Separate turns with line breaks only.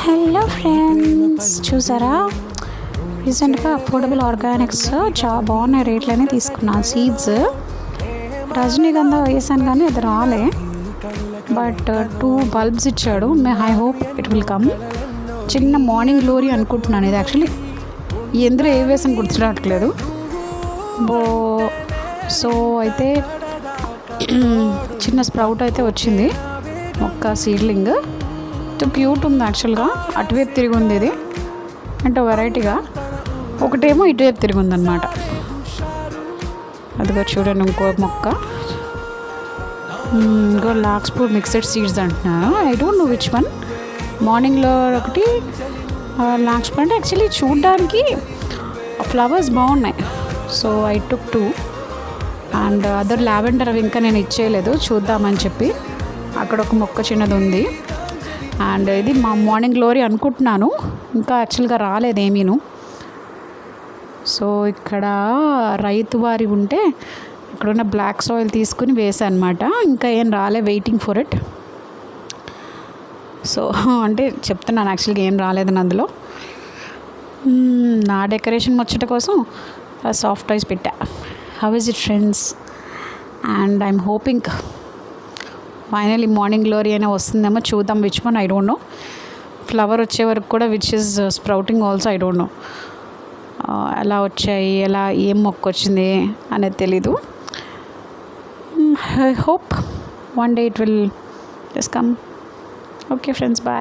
Hello friends, చూసారా రీసెంట్గా affordable Organics చాలా బాగున్నాయి రేట్లని తీసుకున్నాను. సీడ్స్ రజనీగంధా వేసాను కానీ అది రాలే, బట్ 2 బల్బ్స్ ఇచ్చాడు. I hope it will come. చిన్న మార్నింగ్ గ్లోరీ అనుకుంటున్నాను. ఇది యాక్చువల్లీ ఎందులో ఏ వేసాను గుర్తు రావట్లేదు. సో అయితే చిన్న స్ప్రౌట్ అయితే వచ్చింది, మొక్క సీడ్లింగ్. క్యూట్ ఉంది యాక్చువల్గా. అటువైపు తిరిగి ఉంది ఇది, అంటే వెరైటీగా. ఒకటేమో ఇటువైపు తిరిగి ఉందన్నమాట. అదిగో చూడండి ఇంకో మొక్క. ఇంకో లాక్స్పూర్ మిక్స్డ్ సీడ్స్ అంటున్నాను. I don't know which one. మార్నింగ్లో ఒకటి లాక్స్పూర్ అంటే యాక్చువల్లీ చూడ్డానికి ఫ్లవర్స్ బాగున్నాయి. So I took 2 and other lavender అవి ఇంకా నేను ఇచ్చేయలేదు, చూద్దామని చెప్పి. అక్కడ ఒక మొక్క చిన్నది ఉంది. అండ్ ఇది మా మార్నింగ్ గ్లోరీ అనుకుంటున్నాను, ఇంకా యాక్చువల్గా రాలేదేమీను. సో ఇక్కడ రైతు వారి ఉంటే ఇక్కడున్న బ్లాక్ సాయిల్ తీసుకుని వేసాను అనమాట. ఇంకా ఏం రాలే, వెయిటింగ్ ఫర్ ఇట్. సో అంటే చెప్తున్నాను యాక్చువల్గా ఏం రాలేదని. అందులో నా డెకరేషన్ ముచ్చట కోసం సాఫ్ట్ టాయ్స్ పెట్టా. How is it friends? And I'm hoping finally morning glory అయినా వస్తుందేమో, చూద్దాం. Which one I don't know. Flower వచ్చే వరకు కూడా which is sprouting also I don't know. ఎలా వచ్చాయి, ఎలా ఏం మొక్క వచ్చింది అనేది తెలీదు. I hope one day it will just come. Okay friends, bye.